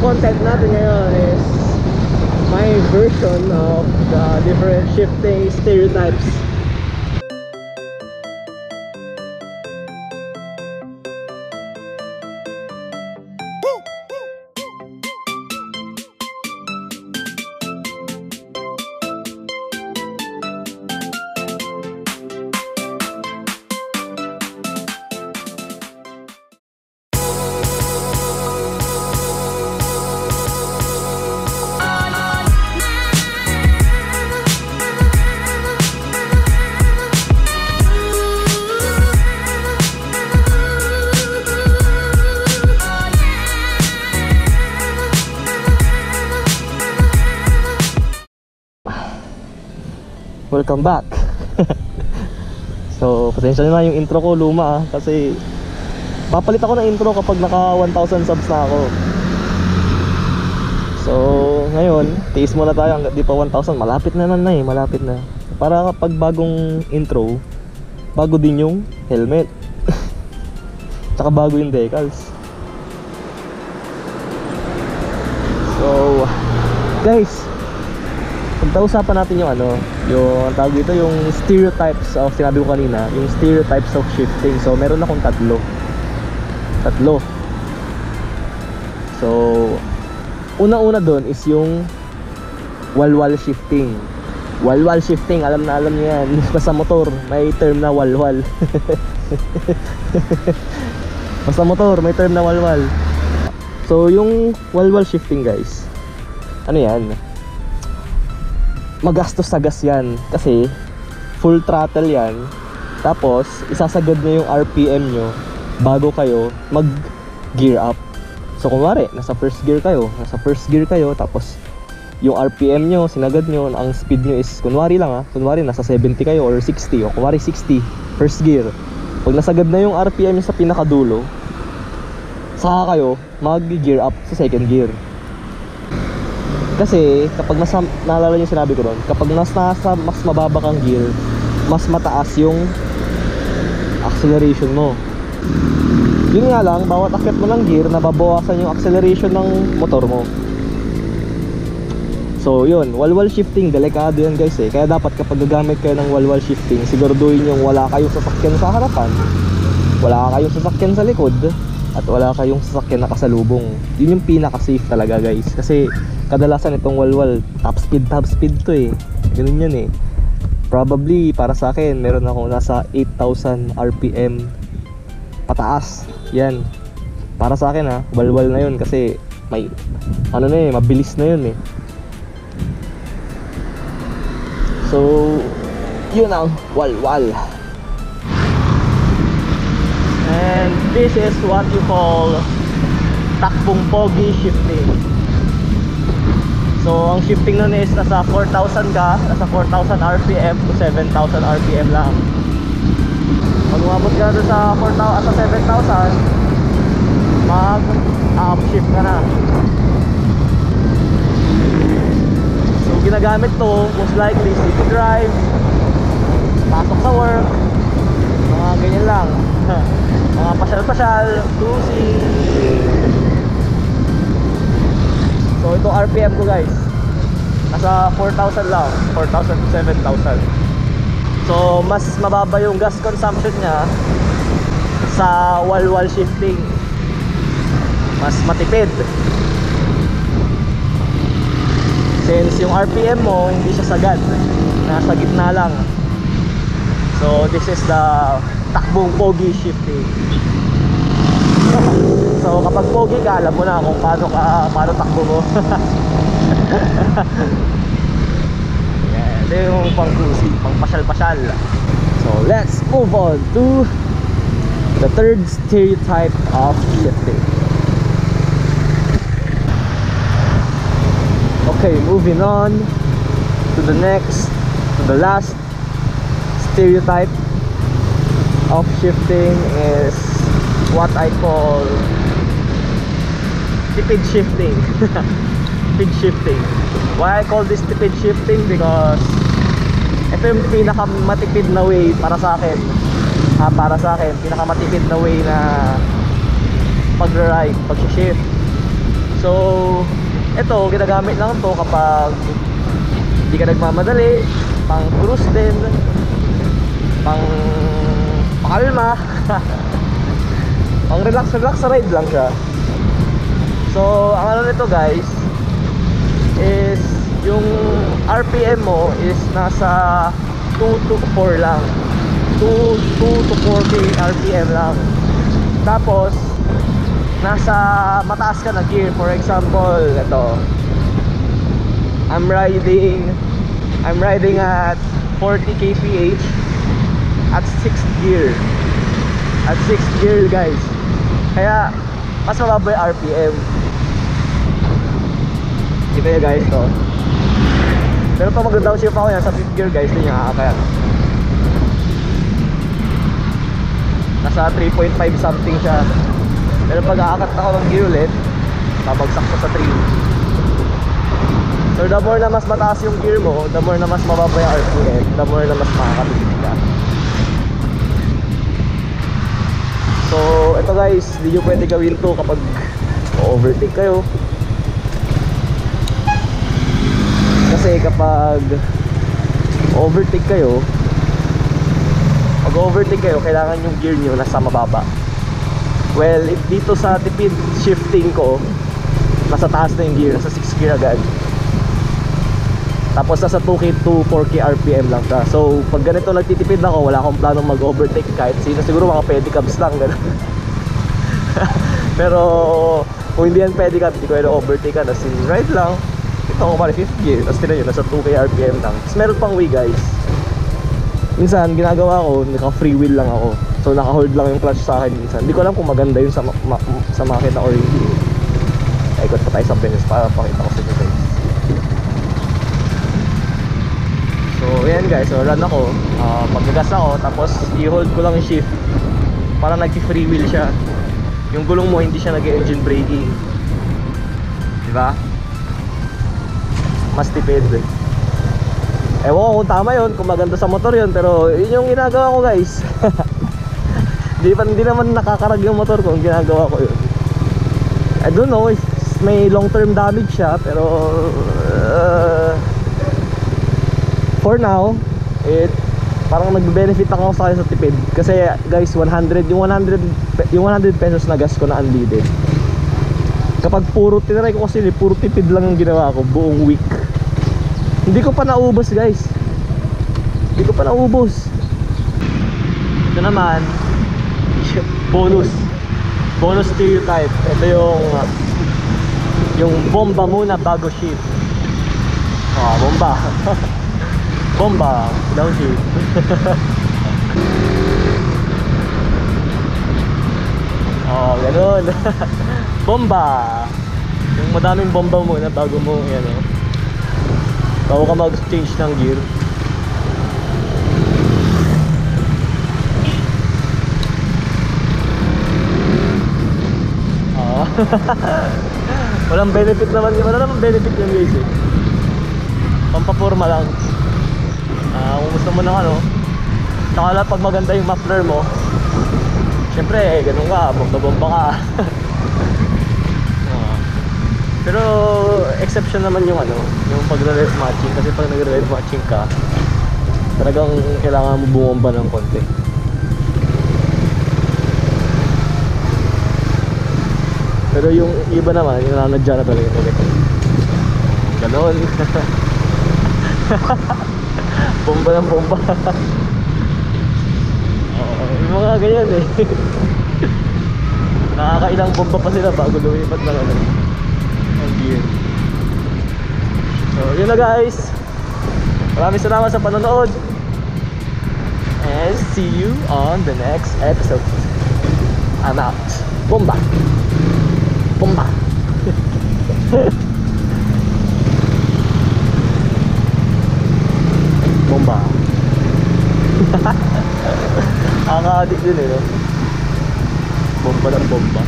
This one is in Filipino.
content natin ngayon is my version of the different shifting stereotypes. Welcome back. So, pasensya na yung intro ko, luma kasi papalit ako ng intro kapag naka 1,000 subs na ako. So, ngayon, tiis muna tayo hanggat di pa 1,000. Malapit na malapit na. Para kapag bagong intro, bago din yung helmet. Tsaka bago yung decals. So, guys, pagtausapan natin yung yung tawag dito, yung stereotypes of, sinabi ko kanina, yung stereotypes of shifting. So meron akong tatlo. So una-una doon is yung walwal shifting. Walwal shifting, alam niyo yan. Basta motor, may term na walwal. Basta motor, may term na walwal. So yung walwal shifting, guys, ano yan? Magastos sa gas yan kasi full throttle yan, tapos isasagad nyo yung RPM nyo bago kayo mag gear up. So kunwari nasa first gear kayo, tapos yung RPM nyo sinagad nyo, ang speed nyo is kunwari nasa 70 kayo or 60, o kunwari 60 first gear. Pag nasagad na yung RPM nyo sa pinakadulo, saka kayo mag gear up sa second gear. Kasi kapag naalala niyo sinabi ko ron, kapag nasa mas mababa kang gear, mas mataas yung acceleration mo. Yun nga lang, bawat akyat mo ng gear, nababawasan yung acceleration ng motor mo. So yun, walwal shifting, delikado yan guys Kaya dapat kapag gagamit kayo ng walwal shifting, siguraduhin yung wala kayong sasakyan sa harapan, wala kayong sasakyan sa likod, at wala kayong sasakyan na kasalubong. Yun yung pinaka-safe talaga guys. Kasi kadalasan itong walwal, top speed to Ganun yan Probably para sa akin, meron ako nasa 8,000 RPM pataas. Yan. Para sa akin walwal na yun kasi may mabilis na yun So, yun ang walwal. And this is what you call takbong pogi shifting. So ang shifting nun is nasa 4,000 ka, nasa 4,000 RPM to 7,000 RPM lang. Pag umabot ka doon sa 7,000, mag-upshift ka na. So ginagamit to most likely city drive, pasok sa work, mga ganyan lang. Mga pasyal-pasyal, cruising. So itong RPM ko guys, nasa 4,000 lang, 4,000 to 7,000. So mas mababa yung gas consumption niya sa walwal shifting. Mas matipid. Since yung RPM mo hindi siya sagad, nasa gitna lang. So this is the takbong pogi shifting. So kapag pogi ka, alam mo na kung paano takbo mo. Ito yung pang cruising, pang pasyal-pasyal. So let's move on to the third stereotype of shifting. Okay, moving on to the last stereotype of shifting is what I call tipid shifting. Tipid shifting. Why I call this tipid shifting? Because ito yung pinakamatipid na way para sa akin. Pinakamatipid na way na pag-ride, pag-shift. So ito, ginagamit lang to kapag hindi ka nagmamadali, pang cruise din, pang pakalma, pang relax ride lang siya. So ang ano nito guys is yung RPM mo is nasa 2 to 4 lang, 2 to 4k RPM lang. Tapos nasa mataas ka na gear. For example, ito, I'm riding at 40 kph at 6th gear. At 6th gear guys. Kaya mas mababa yung RPM. Kita nyo guys to. Pero pag mag-downshift ako yan sa 5th gear guys, hindi nyo kakakaya. Nasa 3.5 something siya. Pero pag aakat ako ng gear ulit, babagsak ko sa 3. So the more na mas mataas yung gear mo, the more na mas mababa yung RPM, the more na mas makakabilis ka. So ito guys, hindi nyo pwede gawin to kapag overtake kayo. Kasi kapag overtake kayo, pag overtake kayo, kailangan yung gear nyo nasa mababa. Well, dito sa tipid shifting ko, nasa taas na yung gear, nasa 6 gear agad. Tapos nasa 2k to 4k RPM lang siya. So pag ganito nagtitipid ako, wala akong planong mag-overtake kahit sino. Siguro mga pedicabs lang gano'n. Pero kung hindi yan pedicab, hindi ko yan overtake ka. Tapos ride lang. Ito ako pala 5th gear. Tapos tinan nyo, nasa 2k RPM lang. Tapos meron pang way guys. Minsan ginagawa ko, naka free wheel lang ako. So naka-hold lang yung clutch sa akin minsan. Hindi ko alam kung maganda yun sa makina or hindi. Ikot pa tayo sa Venice para pakita ko sa inyo guys. So ayan guys, so run ako, magagas ako, tapos i-hold ko lang yung shift. Parang nag-free wheel siya. Yung gulong mo hindi siya nag-engine braking, diba? Mas tipid. Ewan ko kung tama yun, kung maganda sa motor yun, pero yun yung ginagawa ko guys. Hindi naman nakakarag yung motor ko, yung ginagawa ko yun. I don't know if may long term damage siya, pero for now, parang nagbe-benefit ako sa tipid. Kasi guys, 100 pesos na gas ko na unleaded. Kapag puro tinry ko kasi, puro tipid lang yung ginawa ko buong week. Hindi ko pa naubos guys. Hindi ko pa naubos. Ito naman, bonus stereotype. Ito yung bomba muna bago shift. Bomba. Bomba, downshift. Ganun. Bomba. Yung madaming bomba muna bago mo, bago ka mag-change ng gear. Walang benefit naman, wala naman benefit yun guys pampaporma lang. Kung gusto mo ng saka pag maganda yung muffler mo, syempre ganun ka, bomba-bomba ka. Pero exception naman yung yung pagre-rev matching. Kasi pag nagre-rev matching ka, talagang kailangan mo bumomba ng konti. Pero yung iba naman, yung nanadya na talaga ito. Ganon. Bomba ng bomba. Yung mga ganyan nakakailang bomba pa sila bago lumipat na ang gear. So yun na guys, maraming salamat sa panonood, and see you on the next episode. I'm out. Bomba. Bomba. Bomba. Nakaka-addict din no? Bomba ng bomba.